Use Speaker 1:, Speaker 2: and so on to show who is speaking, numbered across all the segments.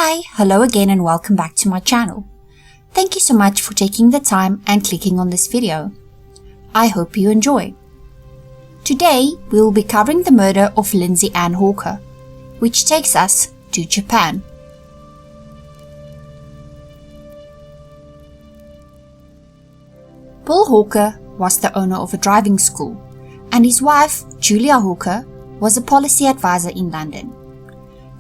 Speaker 1: Hi, hello again and welcome back to my channel. Thank you so much for taking the time and clicking on this video. I hope you enjoy. Today we will be covering the murder of Lindsay Hawker, which takes us to Japan. Paul Hawker was the owner of a driving school, and his wife, Julia Hawker, was a policy advisor in London.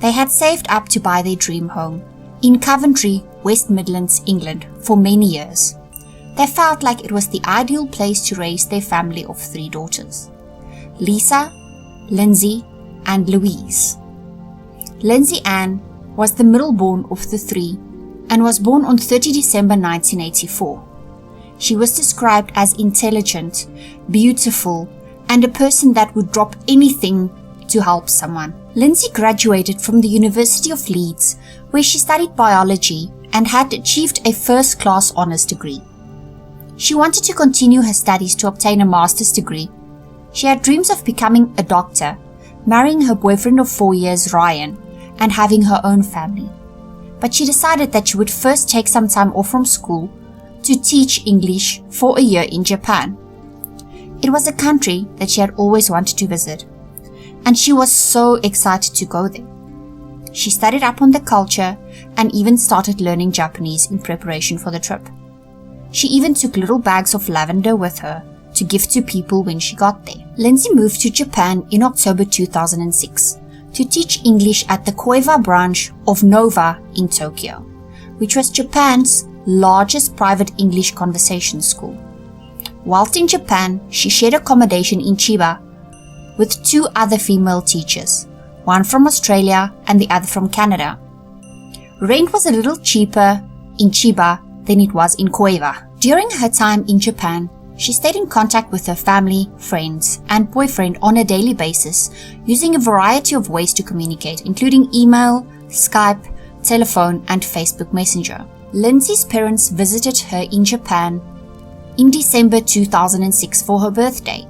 Speaker 1: They had saved up to buy their dream home in Coventry, West Midlands, England for many years. They felt like it was the ideal place to raise their family of 3 daughters: Lisa, Lindsay, and Louise. Lindsay Ann was the middle-born of the 3 and was born on 30 December 1984. She was described as intelligent, beautiful, and a person that would drop anything to help someone. Lindsay graduated from the University of Leeds, where she studied biology and had achieved a first-class honours degree. She wanted to continue her studies to obtain a master's degree. She had dreams of becoming a doctor, marrying her boyfriend of 4 years, Ryan, and having her own family. But she decided that she would first take some time off from school to teach English for a year in Japan. It was a country that she had always wanted to visit, and she was so excited to go there. She studied up on the culture and even started learning Japanese in preparation for the trip. She even took little bags of lavender with her to give to people when she got there. Lindsay moved to Japan in October 2006 to teach English at the Koiwa branch of Nova in Tokyo, which was Japan's largest private English conversation school. Whilst in Japan, she shared accommodation in Chiba with 2 other female teachers, one from Australia and the other from Canada. Rent was a little cheaper in Chiba than it was in Koiwa. During her time in Japan, she stayed in contact with her family, friends, and boyfriend on a daily basis, using a variety of ways to communicate, including email, Skype, telephone, and Facebook Messenger. Lindsay's parents visited her in Japan in December 2006 for her birthday,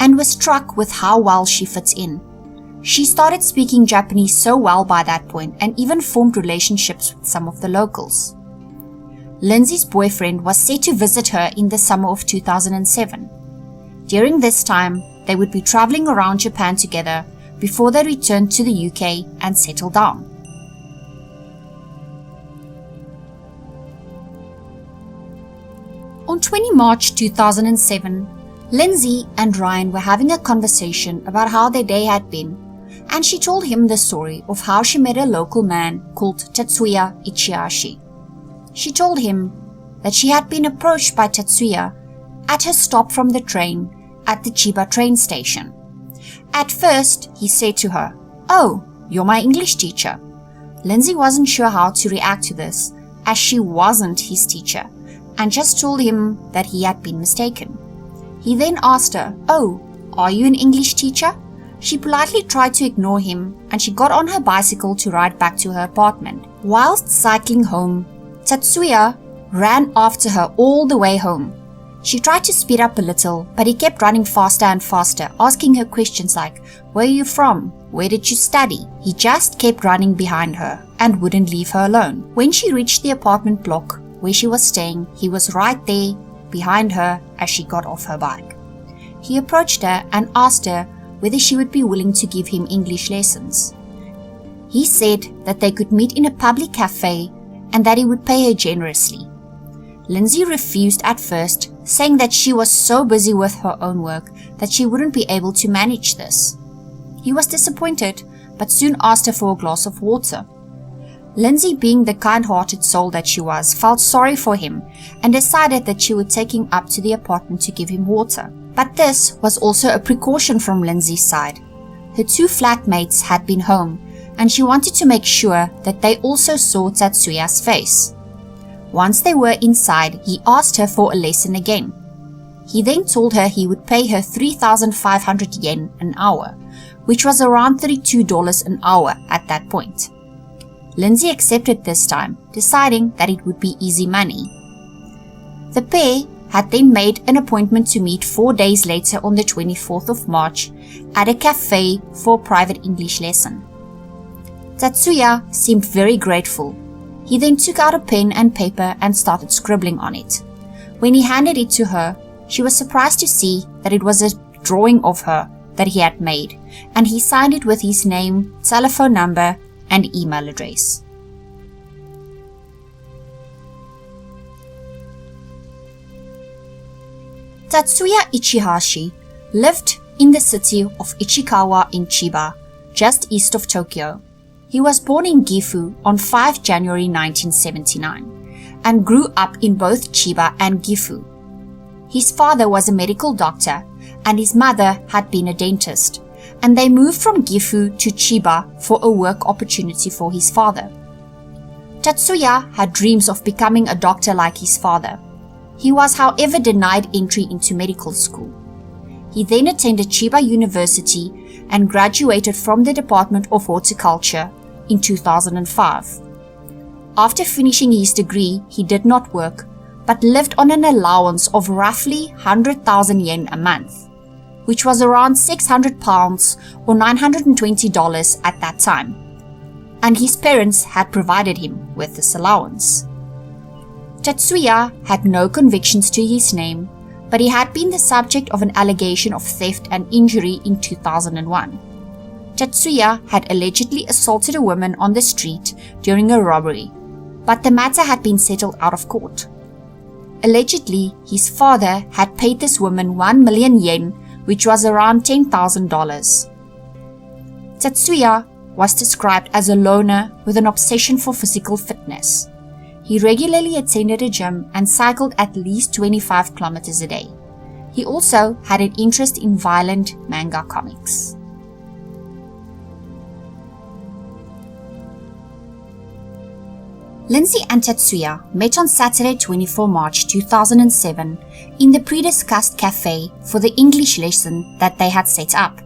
Speaker 1: and was struck with how well she fits in. She started speaking Japanese so well by that point and even formed relationships with some of the locals. Lindsay's boyfriend was set to visit her in the summer of 2007. During this time, they would be traveling around Japan together before they returned to the UK and settled down. On 20 March 2007, Lindsay and Ryan were having a conversation about how their day had been, and she told him the story of how she met a local man called Tatsuya Ichihashi. She told him that she had been approached by Tatsuya at her stop from the train at the Chiba train station. At first, he said to her, "Oh, you're my English teacher." Lindsay wasn't sure how to react to this, as she wasn't his teacher, and just told him that he had been mistaken. He then asked her, "Oh, are you an English teacher?" She politely tried to ignore him, and she got on her bicycle to ride back to her apartment. Whilst cycling home, Tatsuya ran after her all the way home. She tried to speed up a little, but he kept running faster and faster, asking her questions like, "Where are you from? Where did you study?" He just kept running behind her and wouldn't leave her alone. When she reached the apartment block where she was staying, he was right there behind her as she got off her bike. He approached her and asked her whether she would be willing to give him English lessons. He said that they could meet in a public cafe and that he would pay her generously. Lindsay refused at first, saying that she was so busy with her own work that she wouldn't be able to manage this. He was disappointed, but soon asked her for a glass of water. Lindsay, being the kind-hearted soul that she was, felt sorry for him and decided that she would take him up to the apartment to give him water. But this was also a precaution from Lindsay's side. Her 2 flatmates had been home, and she wanted to make sure that they also saw Tatsuya's face. Once they were inside, he asked her for a lesson again. He then told her he would pay her 3,500 yen an hour, which was around $32 an hour at that point. Lindsay accepted this time, deciding that it would be easy money. The pair had then made an appointment to meet 4 days later on the 24th of March at a cafe for a private English lesson. Tatsuya seemed very grateful. He then took out a pen and paper and started scribbling on it. When he handed it to her, she was surprised to see that it was a drawing of her that he had made, and he signed it with his name, telephone number, and email address. Tatsuya Ichihashi lived in the city of Ichikawa in Chiba, just east of Tokyo. He was born in Gifu on 5 January 1979 and grew up in both Chiba and Gifu. His father was a medical doctor and his mother had been a dentist, and they moved from Gifu to Chiba for a work opportunity for his father. Tatsuya had dreams of becoming a doctor like his father. He was, however, denied entry into medical school. He then attended Chiba University and graduated from the Department of Horticulture in 2005. After finishing his degree, he did not work, but lived on an allowance of roughly 100,000 yen a month, which was around £600 or $920 at that time, and his parents had provided him with this allowance. Tatsuya had no convictions to his name, but he had been the subject of an allegation of theft and injury in 2001. Tatsuya had allegedly assaulted a woman on the street during a robbery, but the matter had been settled out of court. Allegedly, his father had paid this woman 1 million yen, which was around $10,000. Tatsuya was described as a loner with an obsession for physical fitness. He regularly attended a gym and cycled at least 25 kilometers a day. He also had an interest in violent manga comics. Lindsay and Tatsuya met on Saturday 24 March 2007 in the pre-discussed cafe for the English lesson that they had set up.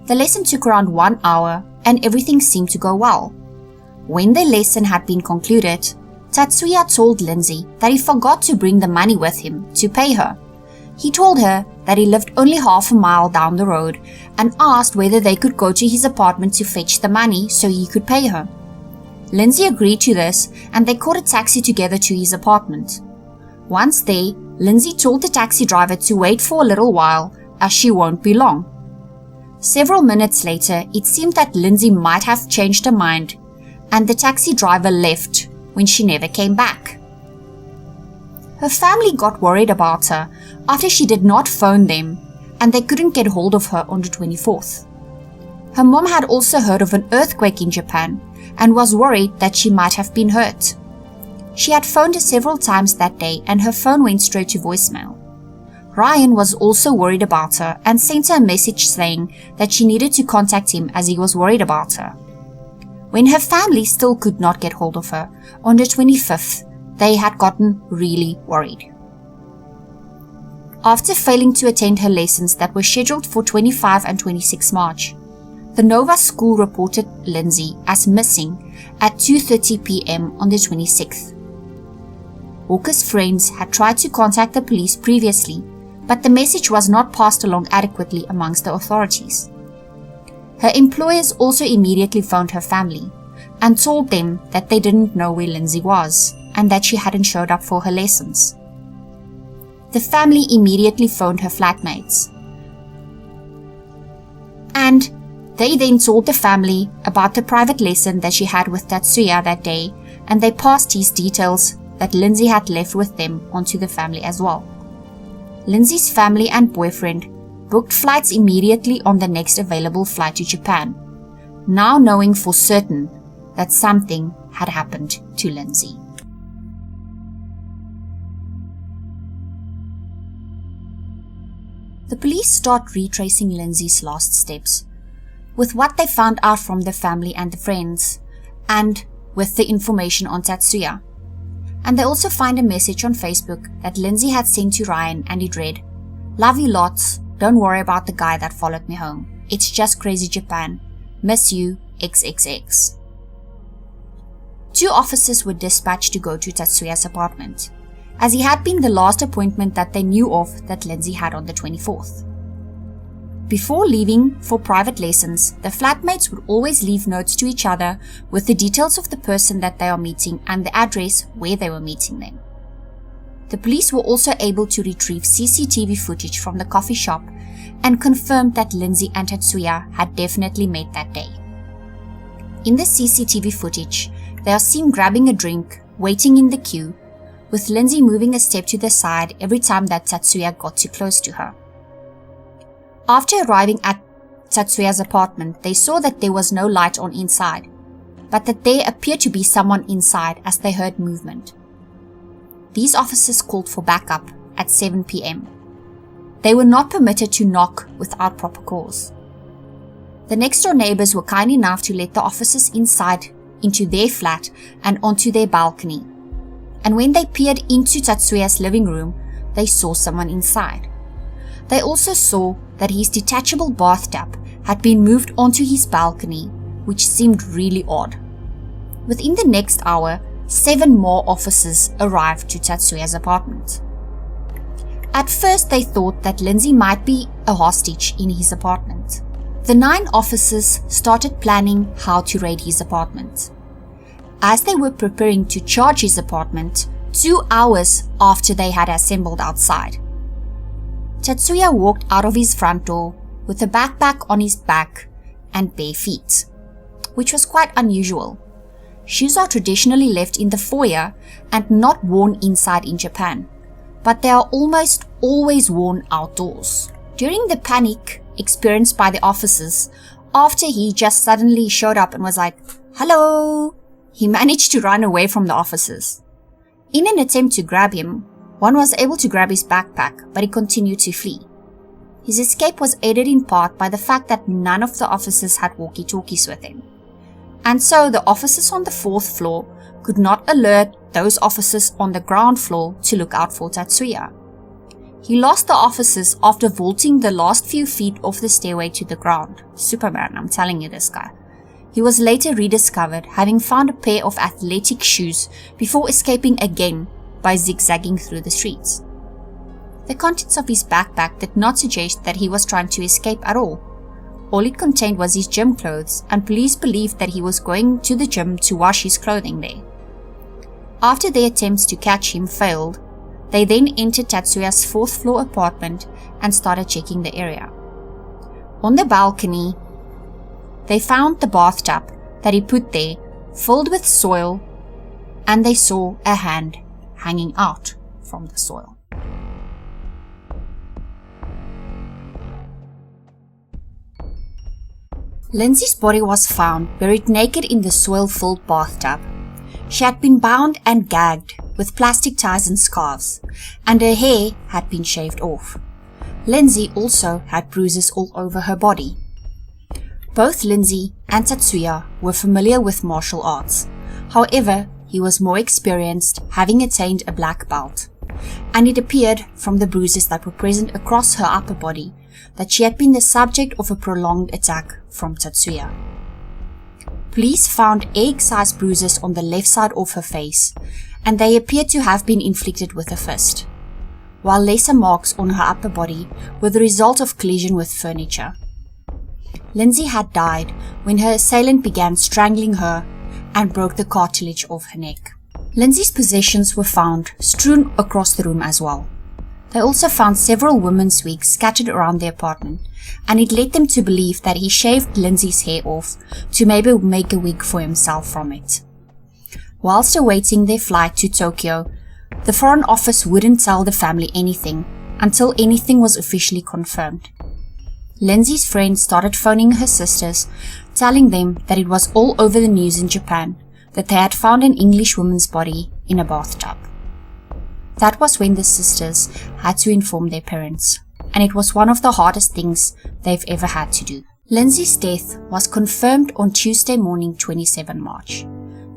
Speaker 1: The lesson took around 1 hour and everything seemed to go well. When the lesson had been concluded, Tatsuya told Lindsay that he forgot to bring the money with him to pay her. He told her that he lived only half a mile down the road and asked whether they could go to his apartment to fetch the money so he could pay her. Lindsay agreed to this and they caught a taxi together to his apartment. Once there, Lindsay told the taxi driver to wait for a little while as she won't be long. Several minutes later, it seemed that Lindsay might have changed her mind and the taxi driver left when she never came back. Her family got worried about her after she did not phone them and they couldn't get hold of her on the 24th. Her mom had also heard of an earthquake in Japan and was worried that she might have been hurt. She had phoned her several times that day and her phone went straight to voicemail. Ryan was also worried about her and sent her a message saying that she needed to contact him as he was worried about her. When her family still could not get hold of her, on the 25th, they had gotten really worried. After failing to attend her lessons that were scheduled for 25 and 26 March, the Nova school reported Lindsay as missing at 2:30 p.m. on the 26th. Hawker's friends had tried to contact the police previously, but the message was not passed along adequately amongst the authorities. Her employers also immediately phoned her family and told them that they didn't know where Lindsay was and that she hadn't showed up for her lessons. The family immediately phoned her flatmates, and they then told the family about the private lesson that she had with Tatsuya that day, and they passed his details that Lindsay had left with them onto the family as well. Lindsay's family and boyfriend booked flights immediately on the next available flight to Japan, now knowing for certain that something had happened to Lindsay. The police start retracing Lindsay's last steps, with what they found out from the family and the friends, and with the information on Tatsuya. And they also find a message on Facebook that Lindsay had sent to Ryan, and it read, "Love you lots, don't worry about the guy that followed me home. It's just crazy Japan. Miss you, XXX." 2 officers were dispatched to go to Tatsuya's apartment, as he had been the last appointment that they knew of that Lindsay had on the 24th. Before leaving for private lessons, the flatmates would always leave notes to each other with the details of the person that they are meeting and the address where they were meeting them. The police were also able to retrieve CCTV footage from the coffee shop and confirmed that Lindsay and Tatsuya had definitely met that day. In the CCTV footage, they are seen grabbing a drink, waiting in the queue, with Lindsay moving a step to the side every time that Tatsuya got too close to her. After arriving at Tatsuya's apartment, they saw that there was no light on inside, but that there appeared to be someone inside as they heard movement. These officers called for backup at 7 p.m. They were not permitted to knock without proper cause. The next-door neighbors were kind enough to let the officers inside into their flat and onto their balcony. And when they peered into Tatsuya's living room, they saw someone inside. They also saw that his detachable bathtub had been moved onto his balcony, which seemed really odd. Within the next hour, 7 more officers arrived to Tatsuya's apartment. At first, they thought that Lindsay might be a hostage in his apartment. The 9 officers started planning how to raid his apartment. As they were preparing to charge his apartment, 2 hours after they had assembled outside, Tatsuya walked out of his front door with a backpack on his back and bare feet, which was quite unusual. Shoes are traditionally left in the foyer and not worn inside in Japan, but they are almost always worn outdoors. During the panic experienced by the officers, after he just suddenly showed up and was like, "Hello," he managed to run away from the officers. In an attempt to grab him, one was able to grab his backpack, but he continued to flee. His escape was aided in part by the fact that none of the officers had walkie-talkies with them, and so the officers on the 4th floor could not alert those officers on the ground floor to look out for Tatsuya. He lost the officers after vaulting the last few feet off the stairway to the ground. Superman, I'm telling you, this guy. He was later rediscovered, having found a pair of athletic shoes before escaping again by zigzagging through the streets. The contents of his backpack did not suggest that he was trying to escape at all. All it contained was his gym clothes, and police believed that he was going to the gym to wash his clothing there. After their attempts to catch him failed, they then entered Tatsuya's 4th floor apartment and started checking the area. On the balcony, they found the bathtub that he put there filled with soil, and they saw a hand hanging out from the soil. Lindsay's body was found buried naked in the soil-filled bathtub. She had been bound and gagged with plastic ties and scarves, and her hair had been shaved off. Lindsay also had bruises all over her body. Both Lindsay and Tatsuya were familiar with martial arts. However, he was more experienced, having attained a black belt, and it appeared from the bruises that were present across her upper body that she had been the subject of a prolonged attack from Tatsuya. Police found egg-sized bruises on the left side of her face, and they appeared to have been inflicted with a fist, while lesser marks on her upper body were the result of collision with furniture. Lindsay had died when her assailant began strangling her and broke the cartilage of her neck. Lindsay's possessions were found strewn across the room as well. They also found several women's wigs scattered around the apartment, and it led them to believe that he shaved Lindsay's hair off to maybe make a wig for himself from it. Whilst awaiting their flight to Tokyo, the Foreign Office wouldn't tell the family anything until anything was officially confirmed. Lindsay's friends started phoning her sisters, telling them that it was all over the news in Japan that they had found an English woman's body in a bathtub. That was when the sisters had to inform their parents, and it was one of the hardest things they've ever had to do. Lindsay's death was confirmed on Tuesday morning, 27 March,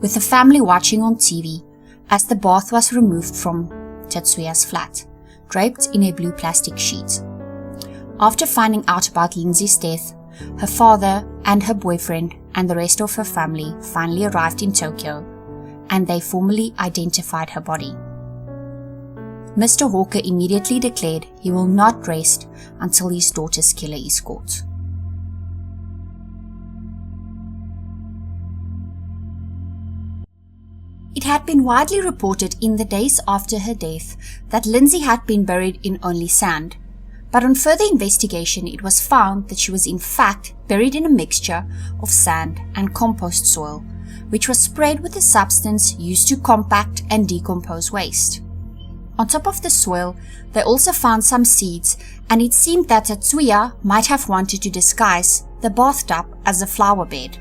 Speaker 1: with the family watching on TV as the bath was removed from Tatsuya's flat, draped in a blue plastic sheet. After finding out about Lindsay's death, her father and her boyfriend and the rest of her family finally arrived in Tokyo, and they formally identified her body. Mr. Hawker immediately declared he will not rest until his daughter's killer is caught. It had been widely reported in the days after her death that Lindsay had been buried in only sand, but on further investigation it was found that she was in fact buried in a mixture of sand and compost soil, which was sprayed with a substance used to compact and decompose waste. On top of the soil, they also found some seeds, and it seemed that Tatsuya might have wanted to disguise the bathtub as a flower bed.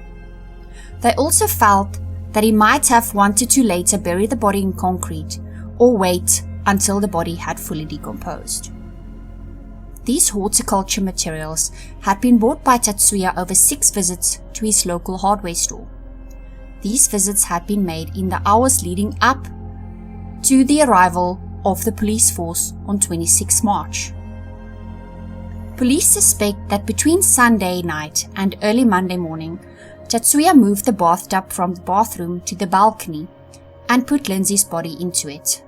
Speaker 1: They also felt that he might have wanted to later bury the body in concrete or wait until the body had fully decomposed. These horticulture materials had been bought by Tatsuya over 6 visits to his local hardware store. These visits had been made in the hours leading up to the arrival of the police force on 26 March. Police suspect that between Sunday night and early Monday morning, Tatsuya moved the bathtub from the bathroom to the balcony and put Lindsay's body into it.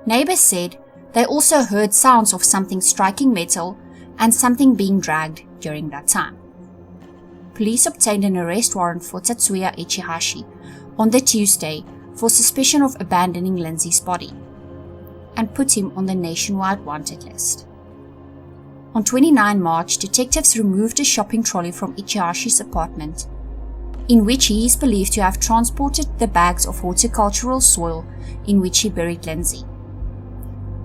Speaker 1: Neighbors said they also heard sounds of something striking metal and something being dragged during that time. Police obtained an arrest warrant for Tatsuya Ichihashi on the Tuesday for suspicion of abandoning Lindsay's body and put him on the nationwide wanted list. On 29 March, detectives removed a shopping trolley from Ichihashi's apartment, in which he is believed to have transported the bags of horticultural soil in which he buried Lindsay.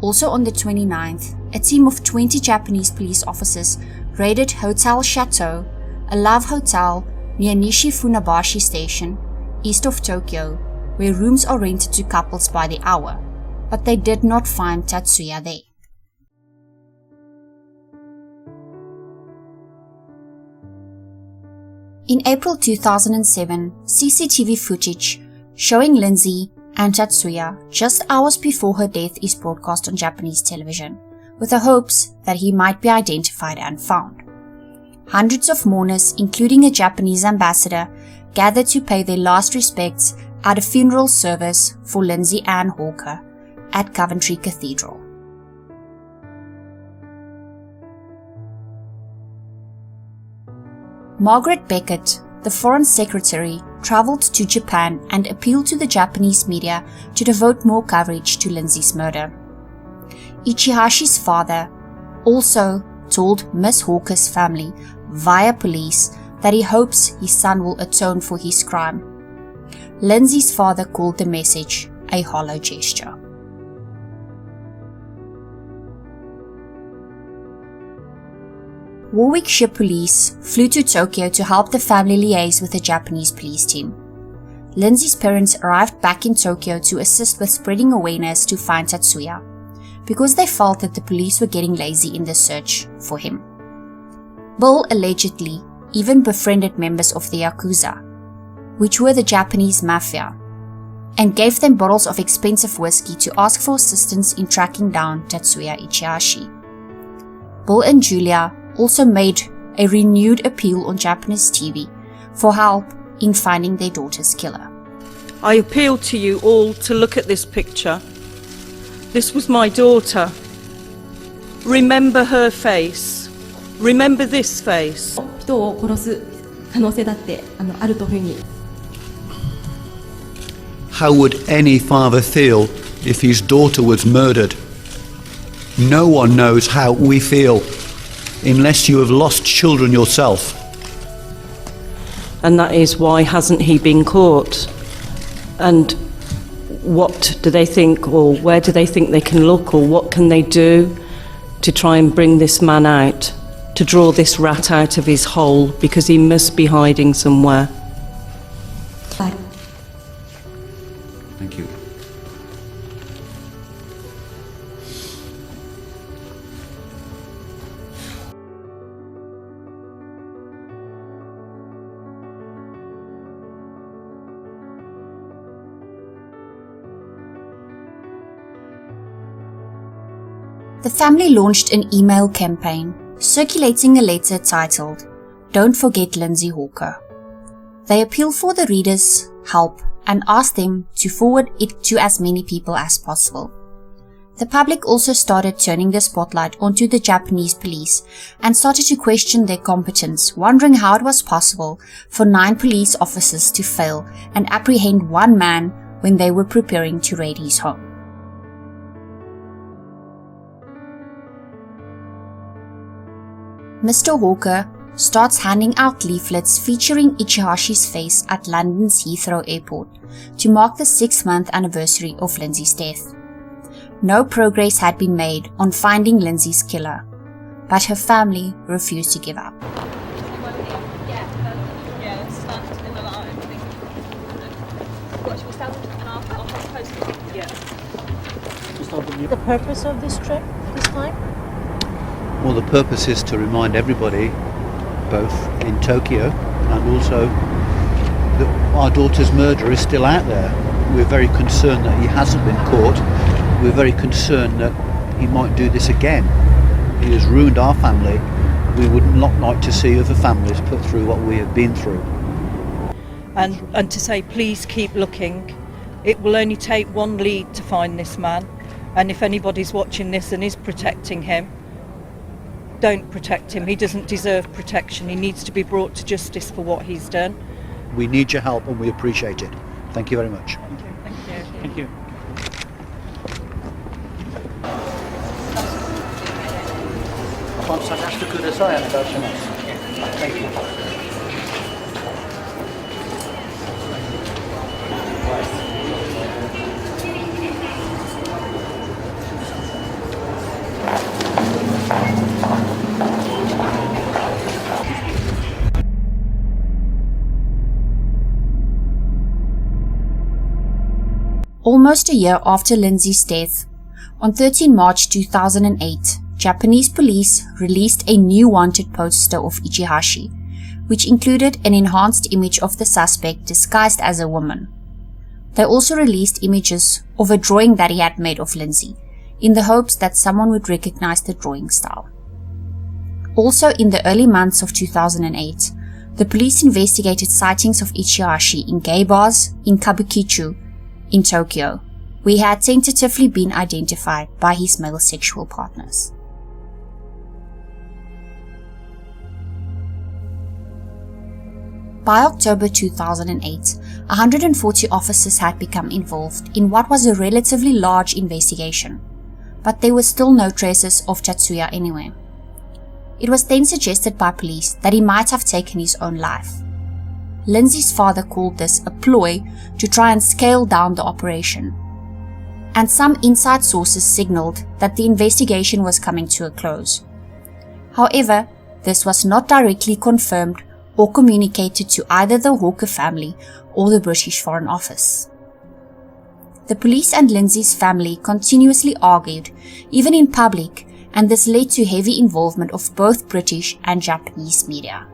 Speaker 1: Also on the 29th, a team of 20 Japanese police officers raided Hotel Chateau, a love hotel near Nishi Funabashi Station, east of Tokyo, where rooms are rented to couples by the hour, but they did not find Tatsuya there. In April 2007, CCTV footage showing Lindsay and Tatsuya just hours before her death is broadcast on Japanese television, with the hopes that he might be identified and found. Hundreds of mourners, including a Japanese ambassador, gathered to pay their last respects at a funeral service for Lindsay Ann Hawker at Coventry Cathedral. Margaret Beckett, the Foreign Secretary, travelled to Japan and appealed to the Japanese media to devote more coverage to Lindsay's murder. Ichihashi's father also told Miss Hawker's family via police that he hopes his son will atone for his crime. Lindsay's father called the message a hollow gesture. Warwickshire Police flew to Tokyo to help the family liaise with the Japanese police team. Lindsay's parents arrived back in Tokyo to assist with spreading awareness to find Tatsuya, because they felt that the police were getting lazy in the search for him. Bill allegedly even befriended members of the Yakuza, which were the Japanese mafia, and gave them bottles of expensive whiskey to ask for assistance in tracking down Tatsuya Ichihashi. Bill and Julia also made a renewed appeal on Japanese TV for help in finding their daughter's killer.
Speaker 2: I appeal to you all to look at this picture. This was my daughter. Remember her face. Remember this face.
Speaker 3: 人を殺す可能性だってあるというふうに。
Speaker 4: How would any father feel if his daughter was murdered? No one knows how we feel unless you have lost children yourself.
Speaker 2: And that is why hasn't he been caught? And what do they think, or where do they think they can look, or what can they do to try and bring this man out, to draw this rat out of his hole, because he must be hiding somewhere.
Speaker 4: Thank you.
Speaker 1: The family launched an email campaign, circulating a letter titled, "Don't Forget Lindsay Hawker." They appealed for the readers' help and asked them to forward it to as many people as possible. The public also started turning the spotlight onto the Japanese police and started to question their competence, wondering how it was possible for 9 police officers to fail and apprehend one man when they were preparing to raid his home. Mr. Hawker starts handing out leaflets featuring Ichihashi's face at London's Heathrow Airport to mark the 6-month anniversary of Lindsay's death. No progress had been made on finding Lindsay's killer, but her family refused to give up.
Speaker 5: The purpose of this trip this time?
Speaker 4: Well, the purpose is to remind everybody, both in Tokyo and also that our daughter's murderer is still out there. We're very concerned that he hasn't been caught. We're very concerned that he might do this again. He has ruined our family. We would not like to see other families put through what we have been through.
Speaker 6: And to say, please keep looking. It will only take one lead to find this man. And if anybody's watching this and is protecting him, don't protect him. He doesn't deserve protection. He needs to be brought to justice for what he's done.
Speaker 4: We need your help and we appreciate it. Thank you very much.
Speaker 6: Thank you.
Speaker 5: Thank you.
Speaker 4: 探してください。お願いします。Thank you.
Speaker 1: Almost a year after Lindsay's death, on 13 March 2008, Japanese police released a new wanted poster of Ichihashi, which included an enhanced image of the suspect disguised as a woman. They also released images of a drawing that he had made of Lindsay, in the hopes that someone would recognize the drawing style. Also, in the early months of 2008, the police investigated sightings of Ichihashi in gay bars in Kabukicho, in Tokyo, where he had tentatively been identified by his male sexual partners. By October 2008, 140 officers had become involved in what was a relatively large investigation, but there were still no traces of Tatsuya anywhere. It was then suggested by police that he might have taken his own life. Lindsay's father called this a ploy to try and scale down the operation, and some inside sources signaled that the investigation was coming to a close. However, this was not directly confirmed or communicated to either the Hawker family or the British Foreign Office. The police and Lindsay's family continuously argued, even in public, and this led to heavy involvement of both British and Japanese media.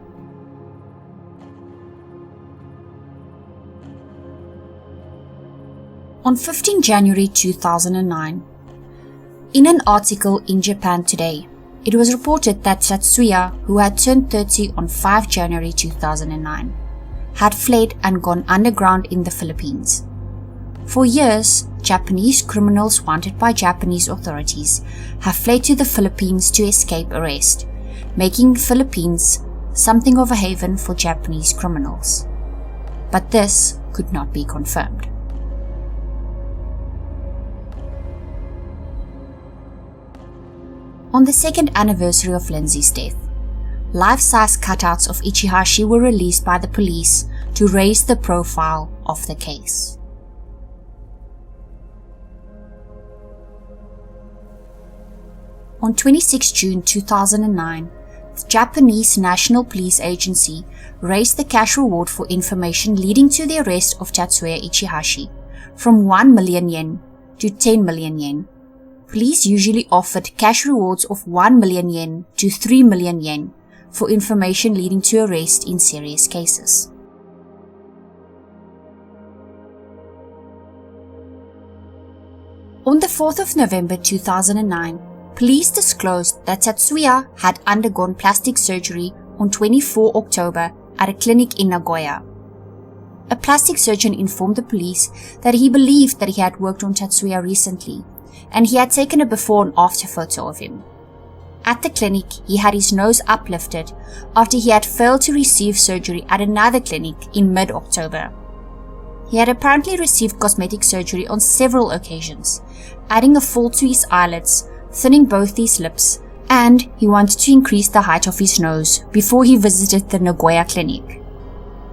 Speaker 1: On 15 January 2009, in an article in Japan Today, it was reported that Tatsuya, who had turned 30 on 5 January 2009, had fled and gone underground in the Philippines. For years, Japanese criminals wanted by Japanese authorities have fled to the Philippines to escape arrest, making the Philippines something of a haven for Japanese criminals. But this could not be confirmed. On the second anniversary of Lindsay's death, life-size cutouts of Ichihashi were released by the police to raise the profile of the case. On 26 June 2009, the Japanese National Police Agency raised the cash reward for information leading to the arrest of Tatsuya Ichihashi from 1 million yen to 10 million yen. Police usually offered cash rewards of 1 million yen to 3 million yen for information leading to arrest in serious cases. On the 4th of November 2009, police disclosed that Tatsuya had undergone plastic surgery on 24 October at a clinic in Nagoya. A plastic surgeon informed the police that he believed that he had worked on Tatsuya recently and he had taken a before and after photo of him. At the clinic, he had his nose uplifted after he had failed to receive surgery at another clinic in mid-October. He had apparently received cosmetic surgery on several occasions, adding a fold to his eyelids, thinning both his lips, and he wanted to increase the height of his nose before he visited the Nagoya clinic.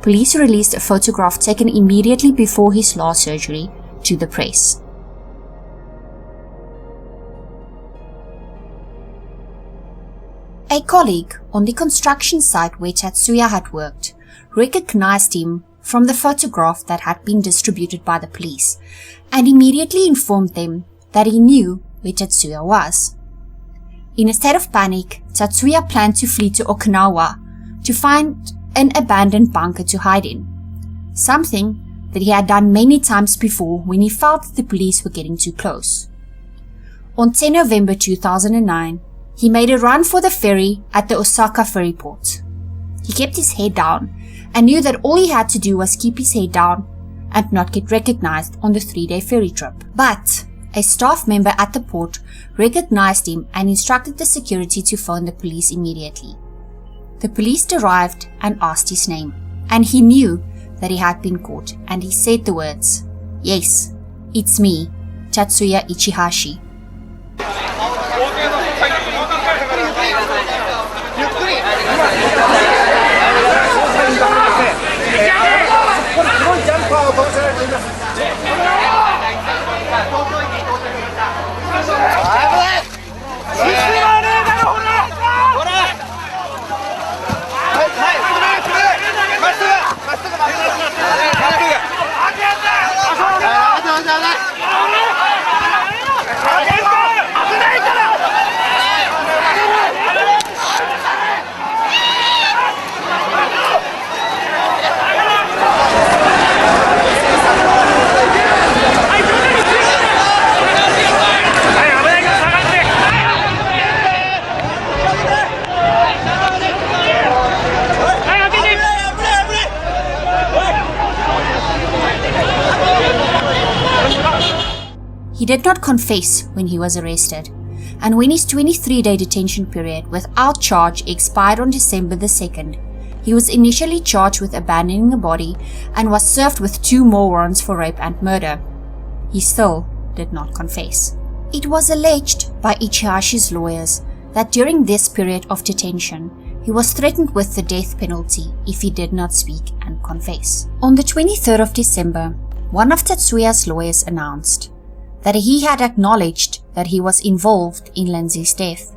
Speaker 1: Police released a photograph taken immediately before his last surgery to the press. A colleague on the construction site where Tatsuya had worked recognized him from the photograph that had been distributed by the police and immediately informed them that he knew where Tatsuya was. In a state of panic, Tatsuya planned to flee to Okinawa to find an abandoned bunker to hide in, something that he had done many times before when he felt that the police were getting too close. On 10 November 2009, he made a run for the ferry at the Osaka ferry port. He kept his head down and knew that all he had to do was keep his head down and not get recognized on the 3-day ferry trip. But a staff member at the port recognized him and instructed the security to phone the police immediately. The police arrived and asked his name, and he knew that he had been caught, and he said the words, "Yes, it's me, Tatsuya Ichihashi." He did not confess when he was arrested, and when his 23-day detention period without charge expired on December the 2nd, he was initially charged with abandoning a body and was served with 2 more warrants for rape and murder. He still did not confess. It was alleged by Ichihashi's lawyers that during this period of detention, he was threatened with the death penalty if he did not speak and confess. On the 23rd of December, one of Tatsuya's lawyers announced that he had acknowledged that he was involved in Lindsay's death,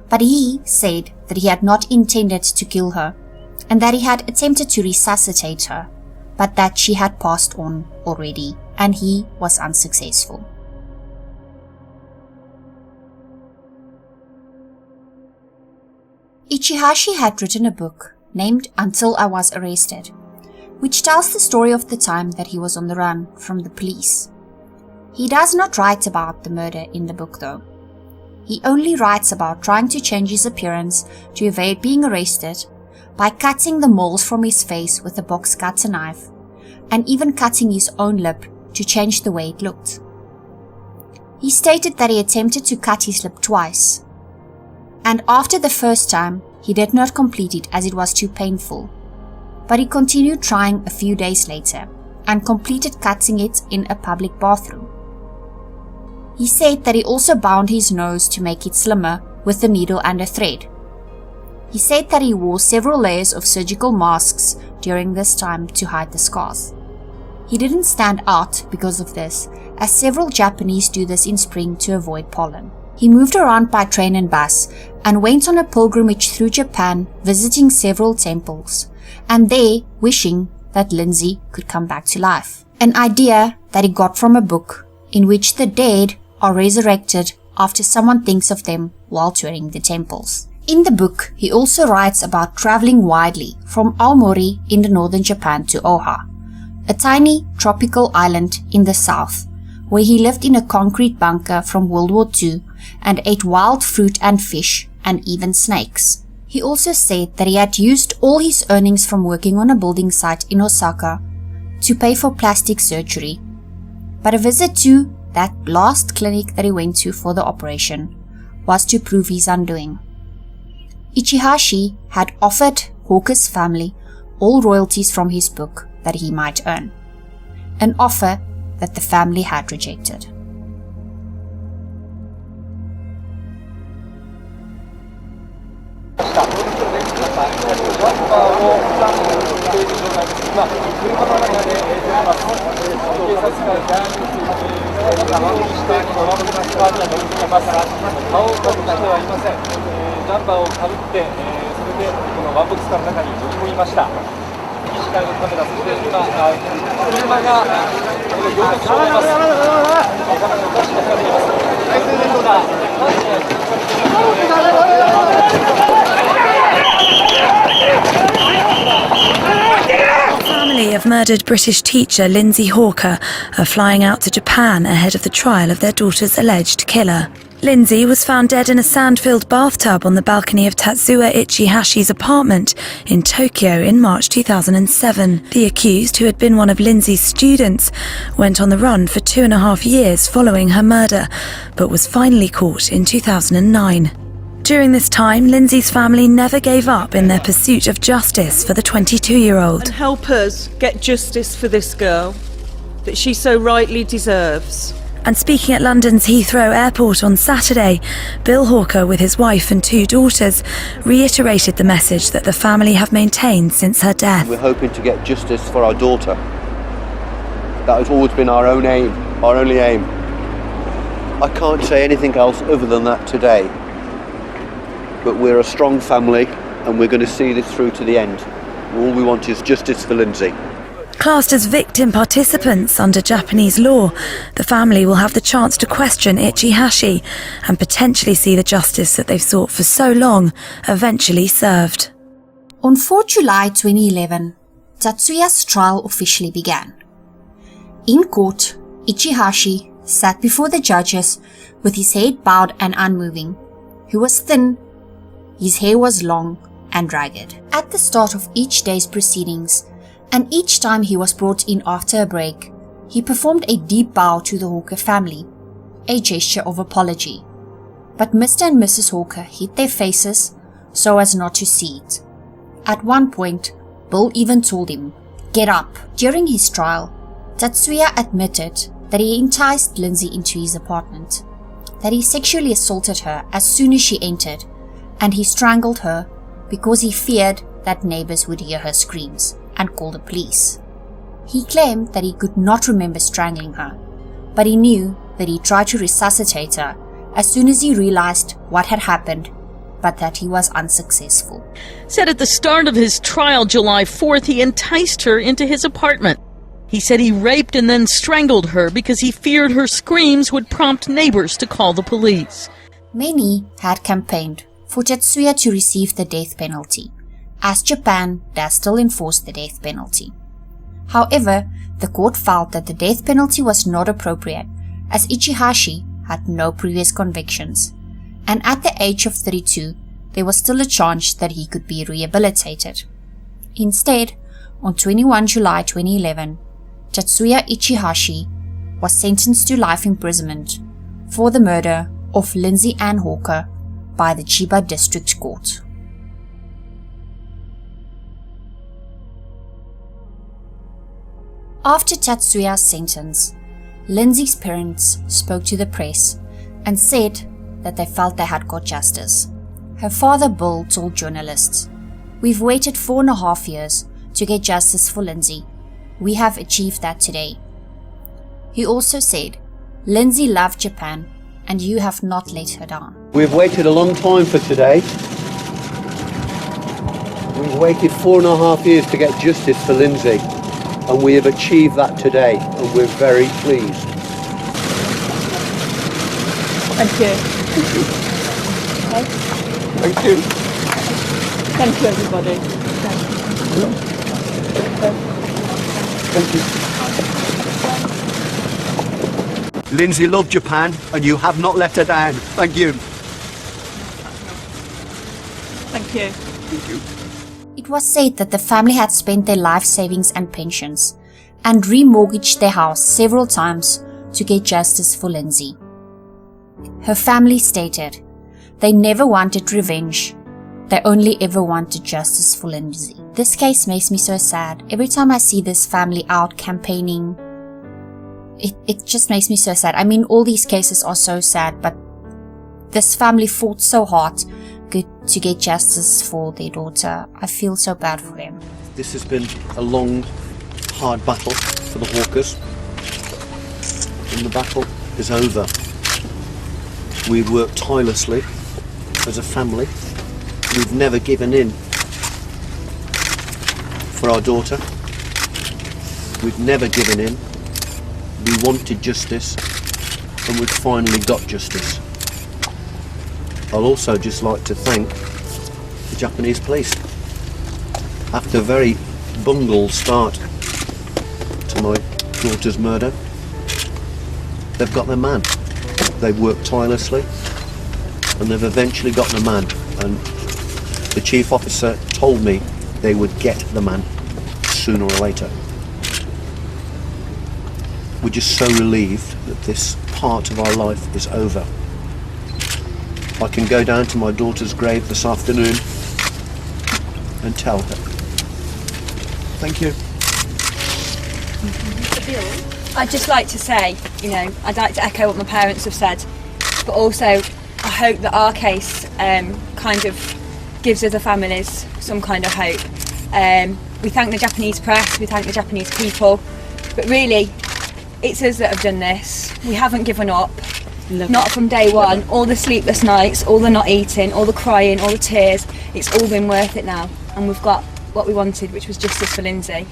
Speaker 1: but he said that he had not intended to kill her and that he had attempted to resuscitate her, but that she had passed on already and he was unsuccessful. Ichihashi had written a book named Until I Was Arrested, which tells the story of the time that he was on the run from the police. He does not write about the murder in the book though. He only writes about trying to change his appearance to evade being arrested by cutting the moles from his face with a box cutter knife and even cutting his own lip to change the way it looked. He stated that he attempted to cut his lip twice, and after the first time he did not complete it as it was too painful, but he continued trying a few days later and completed cutting it in a public bathroom. He said that he also bound his nose to make it slimmer with a needle and a thread. He said that he wore several layers of surgical masks during this time to hide the scars. He didn't stand out because of this, as several Japanese do this in spring to avoid pollen. He moved around by train and bus and went on a pilgrimage through Japan, visiting several temples, and there wishing that Lindsay could come back to life. An idea that he got from a book in which the dead are resurrected after someone thinks of them while touring the temples. In the book, he also writes about traveling widely from Aomori in the northern Japan to Oha, a tiny tropical island in the south, where he lived in a concrete bunker from World War II and ate wild fruit and fish and even snakes. He also said that he had used all his earnings from working on a building site in Osaka to pay for plastic surgery, but a visit to that last clinic that he went to for the operation was to prove his undoing. Ichihashi had offered Hawker's family all royalties from his book that he might earn, an offer that the family had rejected.
Speaker 7: Family of murdered British teacher Lindsay Hawker are flying out to Japan ahead of the trial of their daughter's alleged killer. Lindsay was found dead in a sand-filled bathtub on the balcony of Tatsuya Ichihashi's apartment in Tokyo in March 2007. The accused, who had been one of Lindsay's students, went on the run for 2.5 years following her murder, but was finally caught in 2009. During this time, Lindsay's family never gave up in their pursuit of justice for the 22-year-old.
Speaker 2: And help us get justice for this girl that she so rightly deserves.
Speaker 7: And speaking at London's Heathrow Airport on Saturday, Bill Hawker, with his wife and 2 daughters, reiterated the message that the family have maintained since her death.
Speaker 8: We're hoping to get justice for our daughter. That has always been our own aim, our only aim. I can't say anything else other than that today. But we're a strong family and we're going to see this through to the end. All we want is justice for Lindsay.
Speaker 7: Classed as victim participants under Japanese law, the family will have the chance to question Ichihashi and potentially see the justice that they've sought for so long eventually served.
Speaker 1: On 4 July 2011, Tatsuya's trial officially began. In court, Ichihashi sat before the judges with his head bowed and unmoving. He was thin, his hair was long and ragged. At the start of each day's proceedings, and each time he was brought in after a break, he performed a deep bow to the Hawker family, a gesture of apology. But Mr. and Mrs. Hawker hid their faces so as not to see it. At one point, Bill even told him, "Get up." During his trial, Tatsuya admitted that he enticed Lindsay into his apartment, that he sexually assaulted her as soon as she entered, and he strangled her because he feared that neighbors would hear her screams and call the police. He claimed that he could not remember strangling her, but he knew that he tried to resuscitate her as soon as he realized what had happened, but that he was unsuccessful.
Speaker 9: Said at the start of his trial July 4th, he enticed her into his apartment. He said he raped and then strangled her because he feared her screams would prompt neighbors to call the police.
Speaker 1: Many had campaigned for Tatsuya to receive the death penalty, as Japan does still enforce the death penalty. However, the court felt that the death penalty was not appropriate, as Ichihashi had no previous convictions, and at the age of 32, there was still a chance that he could be rehabilitated. Instead, on 21 July 2011, Tatsuya Ichihashi was sentenced to life imprisonment for the murder of Lindsay Ann Hawker by the Chiba District Court. After Tatsuya's sentence, Lindsay's parents spoke to the press and said that they felt they had got justice. Her father Bill told journalists, "We've waited 4.5 years to get justice for Lindsay. We have achieved that today." He also said, "Lindsay loved Japan and you have not let her down."
Speaker 8: We've waited a long time for today. We've waited 4.5 years to get justice for Lindsay, and we have achieved that today, and we're very pleased.
Speaker 6: Thank you.
Speaker 8: Thank you.
Speaker 6: Thank you, everybody.
Speaker 8: Thank you. Lindsay loved Japan, and you have not let her down. Thank you.
Speaker 6: Thank you.
Speaker 8: Thank you.
Speaker 1: It was said that the family had spent their life savings and pensions and remortgaged their house several times to get justice for Lindsay. Her family stated they never wanted revenge, they only ever wanted justice for Lindsay. This case makes me so sad. Every time I see this family out campaigning, it just makes me so sad. I mean, all these cases are so sad, but this family fought so hard to get justice for their daughter. I feel so bad for them.
Speaker 8: This has been a long, hard battle for the Hawkers, and the battle is over. We've worked tirelessly as a family. We've never given in for our daughter. We've never given in. We wanted justice, and we've finally got justice. I'll also just like to thank the Japanese police. After a very bungled start to my daughter's murder, they've got their man. They've worked tirelessly, and they've eventually got the man. And the chief officer told me they would get the man sooner or later. We're just so relieved that this part of our life is over. I can go down to my daughter's grave this afternoon and tell her. Thank you.
Speaker 10: I'd just like to say, I'd like to echo what my parents have said, but also I hope that our case kind of gives other families some kind of hope. We thank the Japanese press, we thank the Japanese people, but really it's us that have done this. We haven't given up. Not from day one. All the sleepless nights, all the not eating, all the crying, all the tears, it's all been worth it now, and we've got what we wanted, which was justice for Lindsay.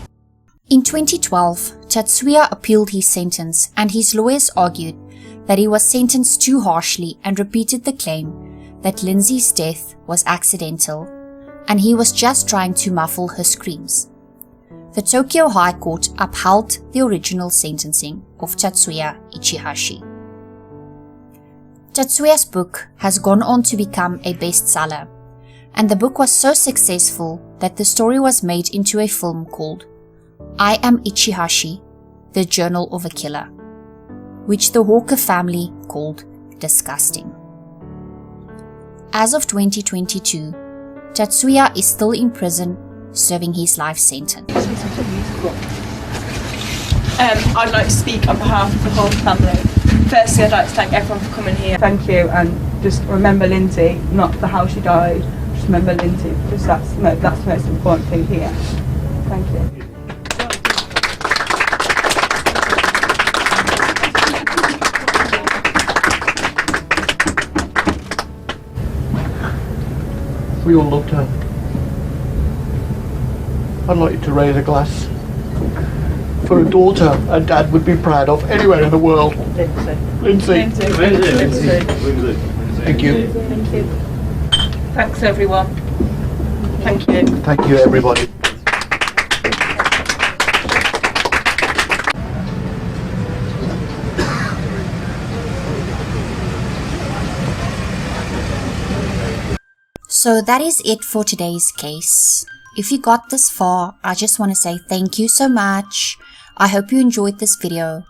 Speaker 1: In 2012, Tatsuya appealed his sentence, and his lawyers argued that he was sentenced too harshly and repeated the claim that Lindsay's death was accidental and he was just trying to muffle her screams. The Tokyo High Court upheld the original sentencing of Tatsuya Ichihashi. Tatsuya's book has gone on to become a bestseller, and the book was so successful that the story was made into a film called I Am Ichihashi, The Journal of a Killer, which the Hawker family called disgusting. As of 2022, Tatsuya is still in prison serving his life sentence.
Speaker 11: I'd like to speak on behalf of the whole family. Firstly, I'd like to thank everyone for coming here.
Speaker 12: Thank you, and just remember Lindsay, not the how she died, just remember Lindsay, because that's the most important thing here. Thank you.
Speaker 4: We all loved her. I'd like you to raise a glass for a daughter a dad would be proud of anywhere in the world. Lindsay. Thank you.
Speaker 11: Thank you. Thanks everyone. Thank you.
Speaker 4: Thank you everybody.
Speaker 1: So that is it for today's case. If you got this far, I just want to say thank you so much. I hope you enjoyed this video.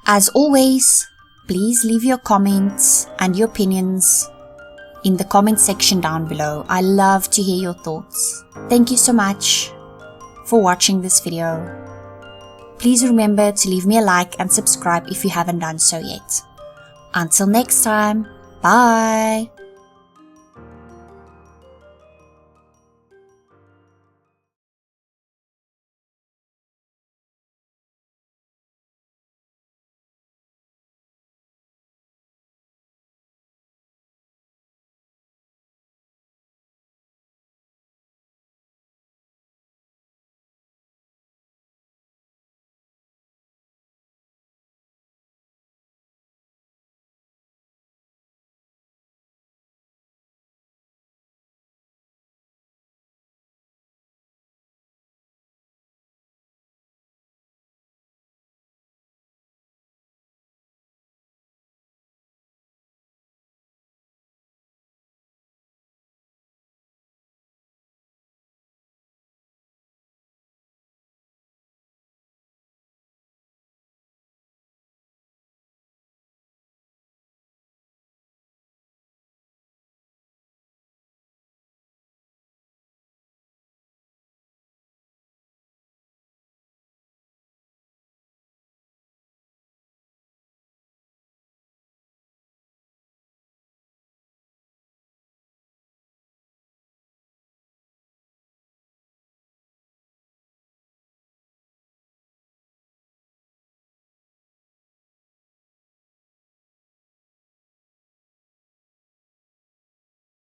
Speaker 1: As always, please leave your comments and your opinions in the comment section down below. I love to hear your thoughts. Thank you so much for watching this video. Please remember to leave me a like and subscribe if you haven't done so yet. Until next time, bye!